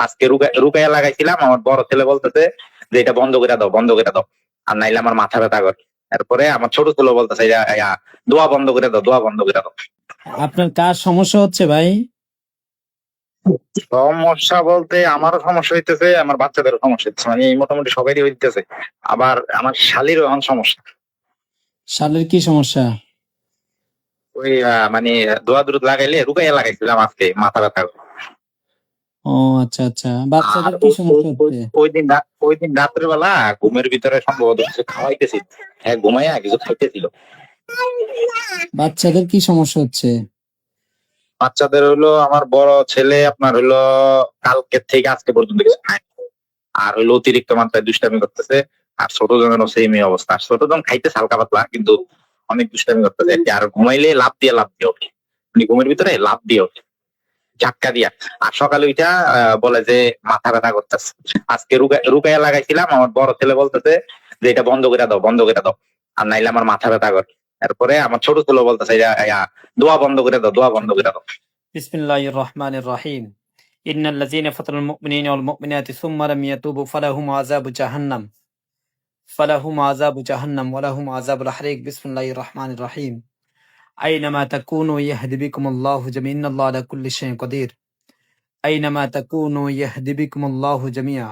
আজকে রুকাইয়া লাগাইছিলাম, আমার বড় ছেলে বলতেছে যে এটা বন্ধ করে দাও, বন্ধ করে দাও, আর নাইলে আমার মাথা ব্যথা করে। এরপরে আমার ছোট ছেলে বলতেছে দোয়া বন্ধ করে দাও, দোয়া বন্ধ করে দাও। আপনার কার সমস্যা হচ্ছে ভাই? সমস্যা বলতে আমারও সমস্যা হইতেছে, আমার বাচ্চাদেরও সমস্যা হচ্ছে, মানে এই মোটামুটি সবারই হইতেছে। আবার আমার শালিরও এখন সমস্যা। শালের কি সমস্যা? ওই মানে দোয়া দুরুদ লাগাইলে রুকাইয়া লাগাইছিলাম আজকে, মাথা ব্যথা করে। ও আচ্ছা আচ্ছা, আর বাচ্চাদের কি সমস্যা হচ্ছে? ওই দিন রাত্রে বেলা ঘুমের ভিতরে সম্ভবত কিছু খাওয়াইতেছি, হ্যাঁ ঘুমাইয়া কিছু খাইতেছিল। বাচ্চাদের কি সমস্যা হচ্ছে? বাচ্চাদের হইলো আমার বড় ছেলে আপনার হইলো কালকে থেকে আজকে পর্যন্ত কিছু খায়নি, আর হইলো অতিরিক্ত মাত্রায় দুষ্টামি করতেছে। আর ছোট জনেরও সেমই অবস্থা, আর ছোট জন খাইতেছে হালকা পাতলা, কিন্তু অনেক দুষ্টামি করতেছে আর কি। আর ঘুমাইলে লাফ দিয়ে ওঠে, মানে ঘুমের ভিতরে লাফ দিয়ে ওঠে ঝাটকা দিয়া। আর সকালে উঠা বলে যে মাথা ব্যথা করতেছে। আজকে রুকাইয়া লাগাইছিলাম, আমার বড় ছেলে বলতেছে যে এটা বন্ধ করে দাও, বন্ধ করে দাও, আর নাইলে আমার মাথা ব্যথা করে। এরপরে আমার ছোট ছেলে বলতেছে দোয়া বন্ধ করে দাও, দোয়া বন্ধ করে দাও। বিসমিল্লাহির রহমানির রহিম। ইন্নাল্লাযীনা ফাতানুল মুমিনিনা ওয়াল মুমিনাতি সুম্মা লাম ইয়াতুবু ফালাহুম আযাবু জাহান্নাম ওয়া লাহুম আযাবুল হারিক। বিসমিল্লাহির রহমানির রহিম। আইনামা তাকুনু ইয়াহদি বিকুমুল্লাহু জামিআন, ইন্নাল্লাহা আলা কুল্লি শাইইন কাদির। আইনামা তাকুনু ইয়াহদি বিকুমুল্লাহু জামিআ,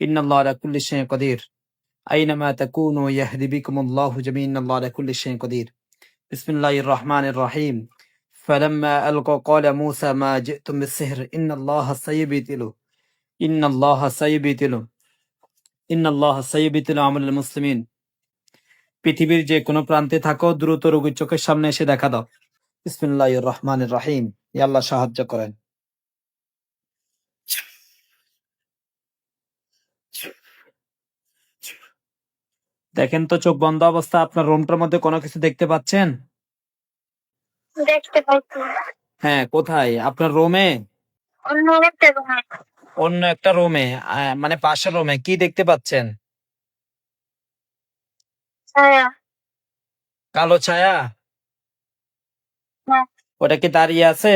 ইন্নাল্লাহা আলা কুল্লি শাইইন কাদির। আইনামা তাকুনু ইয়াহদি বিকুমুল্লাহু জামিআন, ইন্নাল্লাহা আলা কুল্লি শাইইন কাদির। বিসমিল্লাহির রহমানির রহিম। فلما ألقوا قال موسى ما جئتم بالسحر إن الله سيبطله إن الله سيبطله إن الله سيبطل عمل المسلمين। পৃথিবীর যে কোনো প্রান্তে থাকো, দ্রুত রোগীর চোখের সামনে এসে দেখা দাও। বিসমিল্লাহির রহমানির রহিম। ইয়া আল্লাহ সাহায্য করেন। দেখেন তো চোখ বন্ধ অবস্থা আপনার রুমটার মধ্যে কোনো কিছু দেখতে পাচ্ছেন? দেখতে পাচ্ছি। হ্যাঁ, কোথায়? আপনার রুমে? অন্য একটা রুমে। অন্য একটা রুমে? মানে পাশের রুমে কি দেখতে পাচ্ছেন? ছায়া। কালো ছায়া? হ্যাঁ, ওটা কি দাঁড়িয়ে আছে?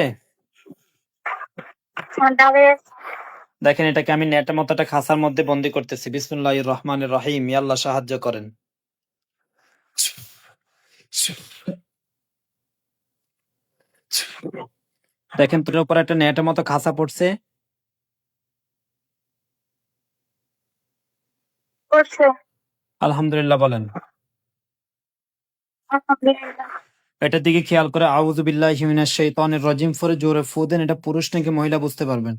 দাঁড়িয়ে আছে। দেখেন এটাকে আমি নেটের মতো একটা খাঁচার মধ্যে বন্দি করতেছি। বিসমিল্লাহির রহমানির রহিম। ইয়া আল্লাহ সাহায্য করেন। দেখেন তোর উপর একটা নেটের মতো খাঁচা পড়ছে। করছে। আলহামদুলিল্লাহ বলেন। আলহামদুলিল্লাহ। এটার দিকে খেয়াল করে আউযু বিল্লাহি মিনাশ শাইতানির রাজিম পরে জোরে ফু দেন। এটা পুরুষ নাকি মহিলা বুঝতে পারবেন।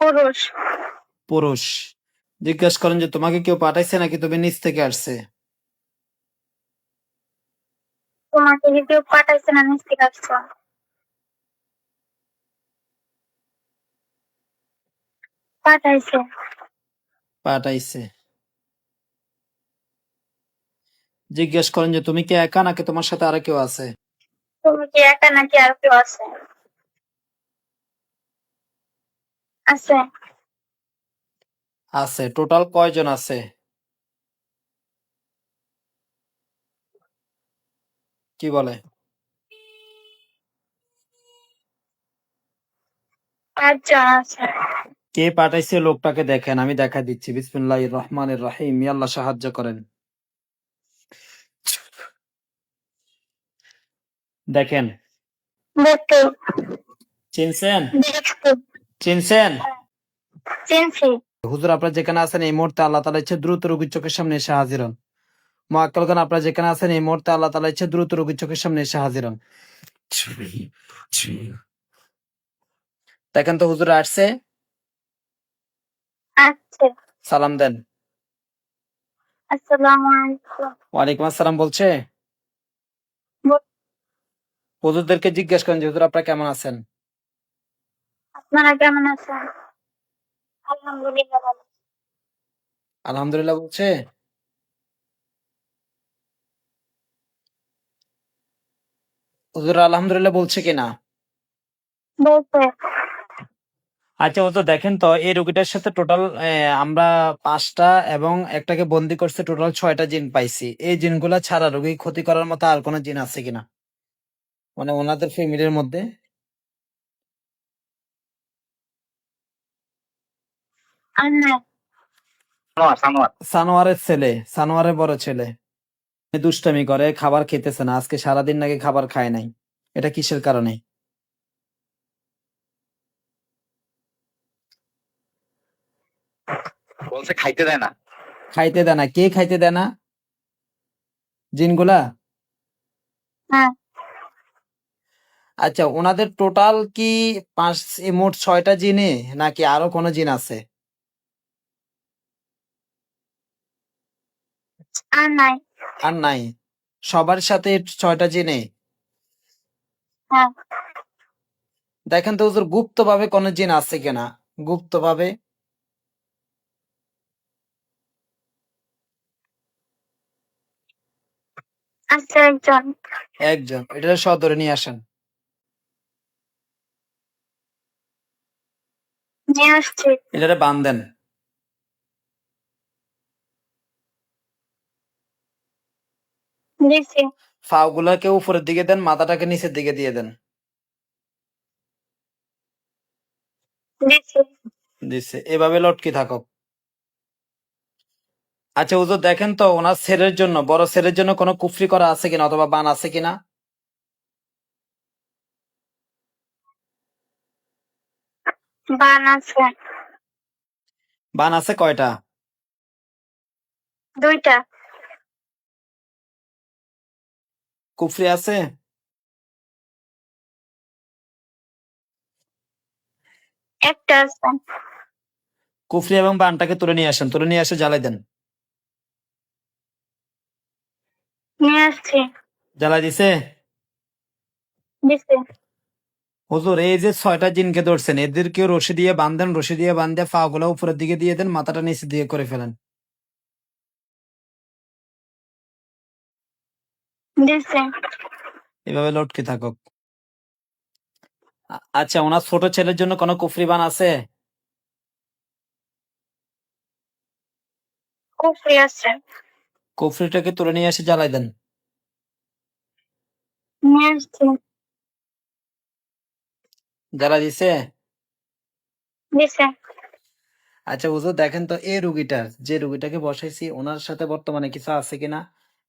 পুরুষ। পুরুষ। জিজ্ঞাসা করেন যে তোমাকে কেউ পাঠাইছে নাকি তুমি নিচ থেকে আসছে? তোমাকে কি কেউ পাঠাইছে না নিচ থেকে আসছো? পাঠাইছে। পাঠাইছে। জিজ্ঞেস করেন যে তুমি কি একা নাকি তোমার সাথে আর কেউ আছে? তুমি কি একা নাকি আর কেউ আছে? আছে। আছে। টোটাল কয়জন আছে? কি বলে? 5 জন আছে। কে পাঠাইছে লোকটাকে দেখেন, আমি দেখা দিচ্ছি। বিসমিল্লাহির রহমানির রহিম। ইয়া আল্লাহ সাহায্য করেন। দেখেন। দেখতে। চিনছেন? দেখতে। চিনছেন? চিনছি। হুজুর আপনারা যেখানে আছেন এই মুহূর্তে আল্লাহ তাআলা ইচ্ছে দ্রুত রোগীর চোখের সামনে এসে হাজির হন। মুআক্কালগণ আপনারা যেখানে আছেন এই মুহূর্তে আল্লাহ তাআলা ইচ্ছে দ্রুত রোগীর চোখের সামনে এসে হাজির হন। দেখেন তো হুজুর আসছে। আছে। সালাম দেন। আসসালামু আলাইকুম। ওয়ালাইকুম আসসালাম বলছে। হুজুরদেরকে জিজ্ঞেস করেন যে হুজুর আপনারা কেমন আছেন? আপনারা কেমন আছেন? আলহামদুলিল্লাহ ভালো। আলহামদুলিল্লাহ বলছে। হুজুর আলহামদুলিল্লাহ বলছে কিনা? বলছে। আচ্ছা ও তো দেখেন তো এই রোগীটার সাথে টোটাল আমরা 5টা এবং একটাকে বন্দি করছে, টোটাল 6টা জিন পাইছি। এই জিনগুলা ছাড়া রোগী ক্ষতি করার মতো আর কোনো জিন আছে কিনা, মানে ওনাদের ফ্যামিলির মধ্যে? আর নাই। সানোয়ার সানোয়ার সানোয়ারের ছেলে, সানোয়ারের বড় ছেলে দুষ্টামি করে, খাবার খেতেছে না, আজকে সারাদিন নাকি খাবার খায় নাই। এটা কিসের কারণে? বলছে খাইতে দেয় না। খাইতে দেয় না? কে খাইতে দেয় না? জিনগুলা? হ্যাঁ, আচ্ছা ওনাদের টোটাল কি মোট 6টা জিনে, নাকি আরো কোনো জিন আছে? আর নাই। আর নাই? সবার সাথে 6টা জিনে? হ্যাঁ, দেখেন তো হুজুর গুপ্ত ভাবে কোনো জিন আছে কিনা, গুপ্ত ভাবে। আছে একজন। একজন, এটা সদরে নিয়ে আসেন। নিয়ে আসছি। এটারে বান্ধেন। দিছি। ফাও গুলাকে উপরের দিকে দেন, মাথাটাকে নিচের দিকে দিয়ে দেন। দিছি। দিচ্ছে, এভাবে লটকে থাকো। আচ্ছা হুজুর দেখেন তো ওনার ছেলের জন্য, বড় ছেলের জন্য কোনো কুফরি করা আছে কিনা অথবা বান আছে কিনা? বান আছে। বান আছে কয়টা? 2টা। কুফরি আছে? একটা আছে। কুফরি এবং বানটাকে তুলে নিয়ে আসেন, তুলে নিয়ে এসে জ্বালাই দেন। নিয়ে আসছি। জ্বালাই দিছে? দিছি। হুজুর এই যে 6টা জিনকে ধরছেন, এদেরকে রশি দিয়ে বাঁধেন, রশি দিয়ে বাঁধে পা গুলো উপরের দিকে দিয়ে দেন, মাথাটা নিচের দিকে করে ফেলেন। দিছি। এভাবে লটকে থাকুক। আচ্ছা ওনার ছোট ছেলের জন্য কোনো কুফরি বান আছে? কুফরি আছে। কুফরিটাকে তুলে নিয়ে এসে জ্বালাই দেন। নিয়ে আসছি। জ্বালাই দিছে? দিছে। আচ্ছা হুজুর দেখেন তো এই রুগীটার, যে রুগীটাকে বসাইছি ওনার সাথে বর্তমানে কিছু আছে কিনা,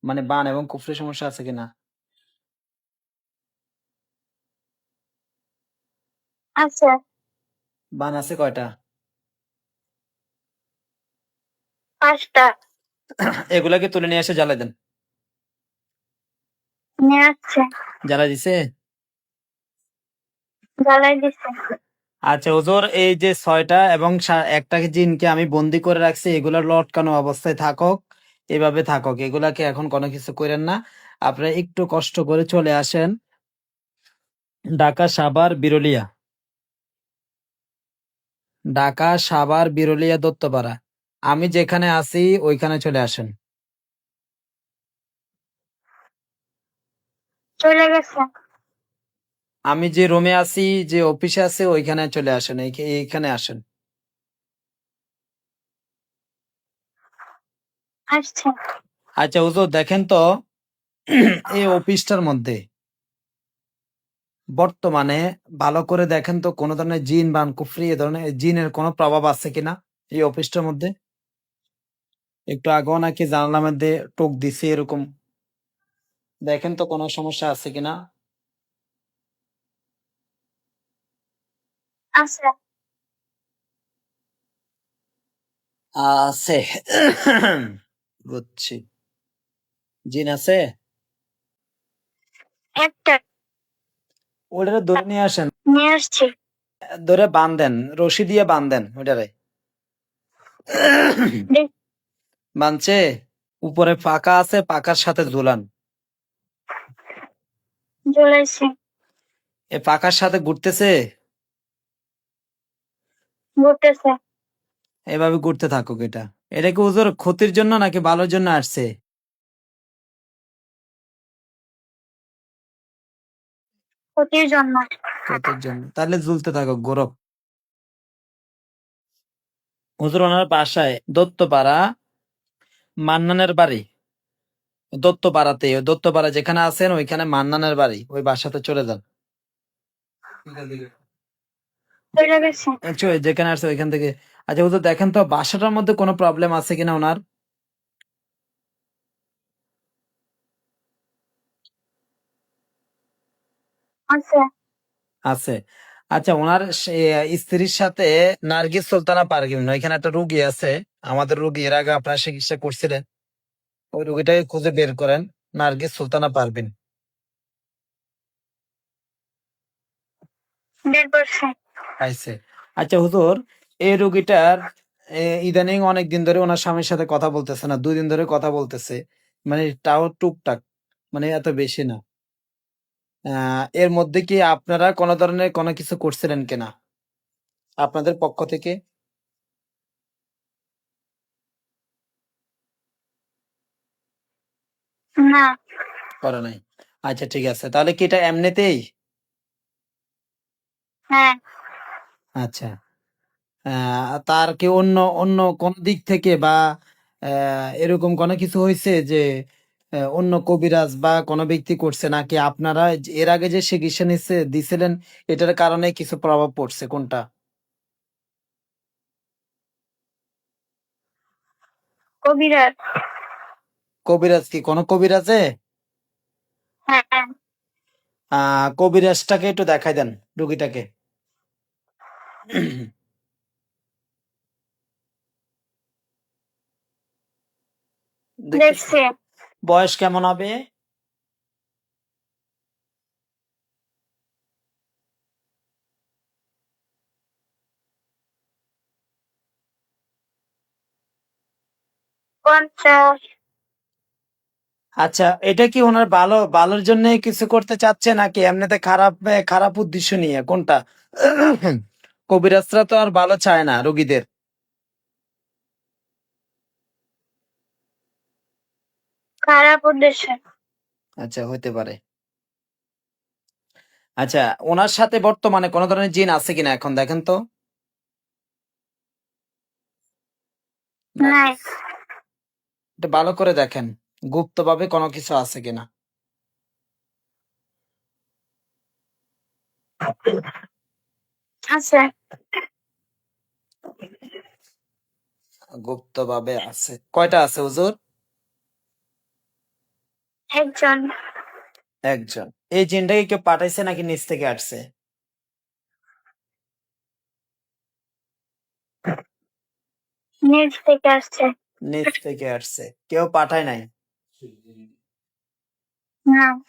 মানে বান এবং কুফরি সমস্যা আছে কিনা? আছে। বান আছে কয়টা? 5টা। এগুলাকে তুলে নিয়ে এসে জ্বালাই দেন। নিয়ে আসছে। জ্বালাই দিছে? জ্বালাই দিছে। আচ্ছা হুজুর এই যে 6টা এবং একটা জিনকে আমি বন্দি করে রাখছি, এগুলা লটকানো অবস্থায় থাকক, এভাবে থাকক, এগুলাকে এখন কোনো কিছু করেন না। আপনারা একটু কষ্ট করে চলে আসেন ঢাকা সাভার বিরুলিয়া, ঢাকা সাভার বিরুলিয়া দত্তপাড়া। আমি যেখানে আছি ওইখানে চলে আসেন। চলে গেছে। আমি যে রুমে আছি, যে অফিসে আছে ওইখানে চলে আসেন, এইখানে আসেন। আসছে। আচ্ছা হুজুর দেখেন তো এই অফিসটার মধ্যে বর্তমানে ভালো করে দেখেন তো কোন ধরনের জিন বান কুফরি এ ধরনের জিনের কোনো প্রভাব আছে কিনা এই অফিসটার মধ্যে? একটু আগেও নাকি জানালার মধ্যে টোক দিছে এরকম, দেখেন তো কোনো সমস্যা আছে কিনা। আছে। আছে বুঝছি। জিন আছে? একটা। ওটারে ধরে নিয়ে আসেন, নিয়ে আসছি। ধরে বাঁধেন, রশি দিয়ে বাঁধেন ওটারে। দি- বাঁধছে? উপরে পাকা আছে, পাকার সাথে ঝুলান। জ্বলাইছি। এ পাকার সাথে ঘুরতেছে, ঘুরতেছে। এভাবে ঘুরতে থাকুক। এটা এটা কি হুজুর ক্ষতির জন্য নাকি ভালোর জন্য আসছে? ক্ষতির জন্য। ক্ষতির জন্য, তাহলে ঝুলতে থাকুক গৌরব। হুজুর ওনার বাসায় দত্তপাড়া মান্নানের বাড়ি, দত্তপাড়াতে, ওই দত্তপাড়া যেখানে আছেন ওইখানে মান্নানের বাড়ি, ওই বাসাতে চলে যান। চলে গেছে। যেখানে আছে ওইখান থেকে। আচ্ছা হুজুর দেখেন তো বাসাটার মধ্যে কোনো প্রবলেম আছে কিনা ওনার। আছে। আছে। আচ্ছা ওনার স্ত্রীর সাথে নার্গিস সুলতানা পারভিন, এখানে একটা রুগী আছে, আমাদের রুগী, এর আগে আপনার চিকিৎসা করছিলেন, ওই রুগীটাকে খুঁজে বের করেন, নার্গিস সুলতানা পারভিন। বের করছে। পাইছে। আচ্ছা হুজুর, এই রুগীটার ইদানিং অনেক দিন ধরে ওনার স্বামীর সাথে কথা বলতেছে না, 2 দিন ধরে কথা বলতেছে, মানে তাও টুকটাক, মানে এত বেশি না। এর মধ্যে কি আপনারা কোনো ধরনের কোনো কিছু করছিলেন কিনা আপনাদের পক্ষ থেকে? না। করে নাই। আচ্ছা ঠিক আছে, তাহলে কি এটা এমনিতেই? হ্যাঁ। আচ্ছা। তার কি অন্য অন্য কোন দিক থেকে বা এরকম কোনো কিছু হয়েছে যে অন্য কবিরাজ বা কোনো ব্যক্তি করছে, নাকি আপনারা এর আগে যে চিকিৎসা দিছিলেন এটার কারণে কিছু প্রভাব পড়ছে, কোনটা? কবিরাজ। কবিরাজ কি কোনো কবিরাজে? হ্যাঁ। কবিরাজটাকে একটু দেখাই দেন রুগীটাকে। দেখতে দেখছে। বয়স কেমন হবে? পঞ্চাশ। আচ্ছা এটা কি ওনার ভালোর জন্য কিছু করতে চাচ্ছে নাকি এমনিতে খারাপ উদ্দেশ্য নিয়ে, কোনটা? কবিরাজরা তো আর ভালো চায় না রোগীদের। খারাপ উদ্দেশ্যে। আচ্ছা হইতে পারে। আচ্ছা ওনার সাথে বর্তমানে কোনো ধরনের জিন আছে কিনা এখন দেখেন তো। নাই। এটা ভালো করে দেখেন, গুপ্তভাবে কোনো কিছু আছে কিনা। আছে। গুপ্তভাবে আছে, কয়টা আছে হুজুর? একজন। একজন। এই জিনটাকে কেউ পাঠাইছে নাকি নিচ থেকে আসছে? নিচ থেকে আসছে। নিচ থেকে আসছে, কেউ পাঠায় নাই। না।